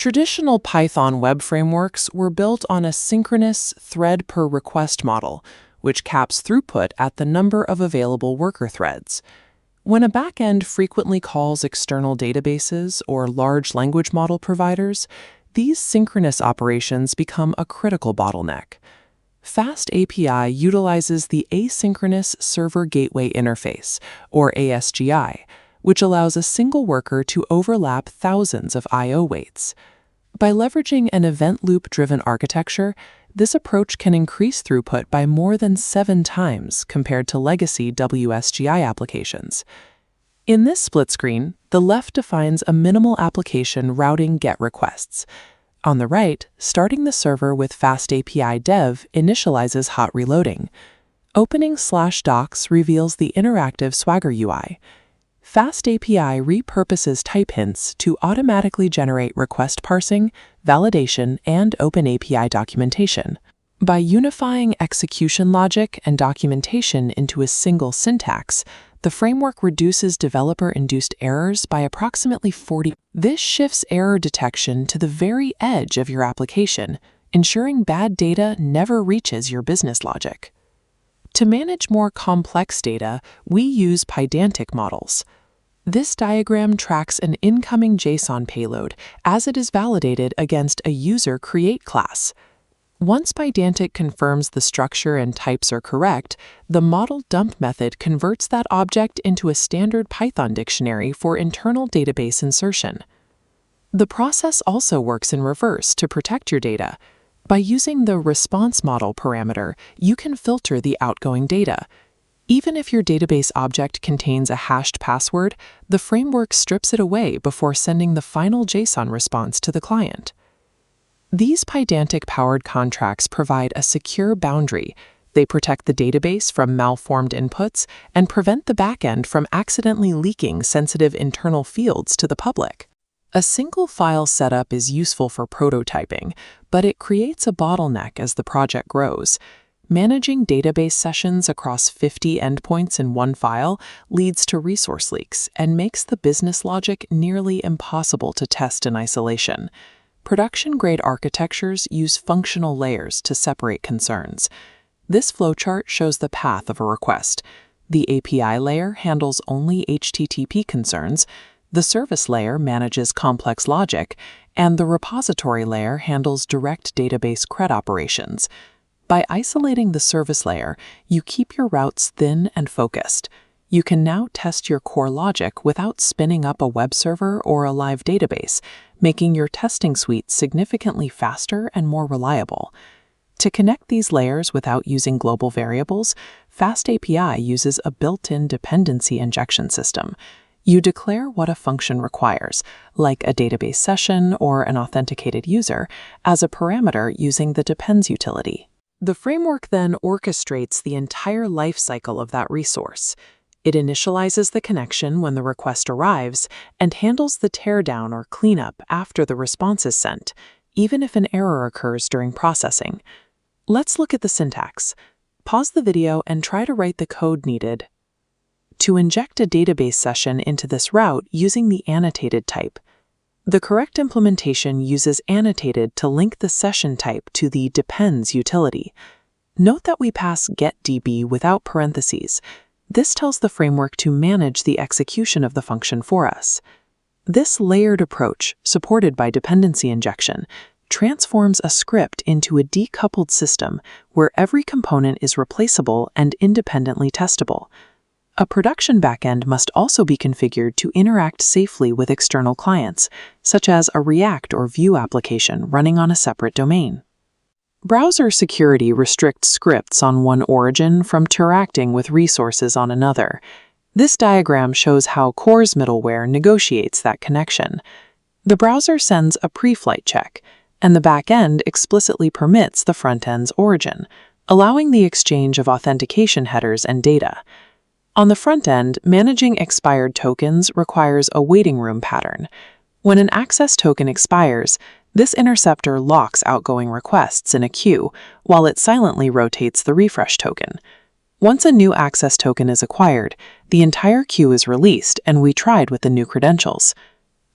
Traditional Python web frameworks were built on a synchronous thread per request model, which caps throughput at the number of available worker threads. When a backend frequently calls external databases or large language model providers, these synchronous operations become a critical bottleneck. FastAPI utilizes the Asynchronous Server Gateway Interface, or ASGI, which allows a single worker to overlap thousands of I/O waits. By leveraging an event loop-driven architecture, this approach can increase throughput by more than 7 times compared to legacy WSGI applications. In this split screen, the left defines a minimal application routing GET requests. On the right, starting the server with FastAPI dev initializes hot reloading. Opening /docs reveals the interactive Swagger UI. FastAPI repurposes type hints to automatically generate request parsing, validation, and OpenAPI documentation. By unifying execution logic and documentation into a single syntax, the framework reduces developer-induced errors by approximately 40%. This shifts error detection to the very edge of your application, ensuring bad data never reaches your business logic. To manage more complex data, we use Pydantic models. This diagram tracks an incoming JSON payload as it is validated against a user create class. Once Pydantic confirms the structure and types are correct, the model dump method converts that object into a standard Python dictionary for internal database insertion. The process also works in reverse to protect your data. By using the response model parameter, you can filter the outgoing data. Even if your database object contains a hashed password, the framework strips it away before sending the final JSON response to the client. These Pydantic-powered contracts provide a secure boundary. They protect the database from malformed inputs and prevent the backend from accidentally leaking sensitive internal fields to the public. A single file setup is useful for prototyping, but it creates a bottleneck as the project grows. Managing database sessions across 50 endpoints in one file leads to resource leaks and makes the business logic nearly impossible to test in isolation. Production-grade architectures use functional layers to separate concerns. This flowchart shows the path of a request. The API layer handles only HTTP concerns, the service layer manages complex logic, and the repository layer handles direct database CRUD operations. By isolating the service layer, you keep your routes thin and focused. You can now test your core logic without spinning up a web server or a live database, making your testing suite significantly faster and more reliable. To connect these layers without using global variables, FastAPI uses a built-in dependency injection system. You declare what a function requires, like a database session or an authenticated user, as a parameter using the depends utility. The framework then orchestrates the entire lifecycle of that resource. It initializes the connection when the request arrives and handles the teardown or cleanup after the response is sent, even if an error occurs during processing. Let's look at the syntax. Pause the video and try to write the code needed to inject a database session into this route using the annotated type. The correct implementation uses annotated to link the session type to the depends utility. Note that we pass getDB without parentheses. This tells the framework to manage the execution of the function for us. This layered approach, supported by dependency injection, transforms a script into a decoupled system where every component is replaceable and independently testable. A production backend must also be configured to interact safely with external clients, such as a React or Vue application running on a separate domain. Browser security restricts scripts on one origin from interacting with resources on another. This diagram shows how Core's middleware negotiates that connection. The browser sends a pre-flight check, and the backend explicitly permits the front-end's origin, allowing the exchange of authentication headers and data. On the front end, managing expired tokens requires a waiting room pattern. When an access token expires, this interceptor locks outgoing requests in a queue, while it silently rotates the refresh token. Once a new access token is acquired, the entire queue is released and retried with the new credentials.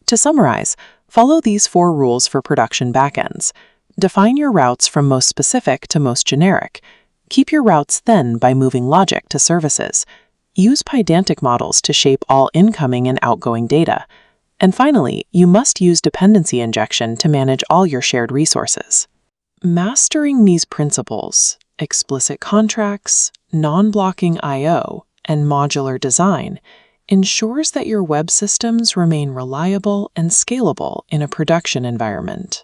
To summarize, Follow these 4 rules for production backends. Define your routes from most specific to most generic. Keep your routes thin by moving logic to services. Use Pydantic models to shape all incoming and outgoing data. And finally, you must use dependency injection to manage all your shared resources. Mastering these principles, explicit contracts, non-blocking I/O, and modular design, ensures that your web systems remain reliable and scalable in a production environment.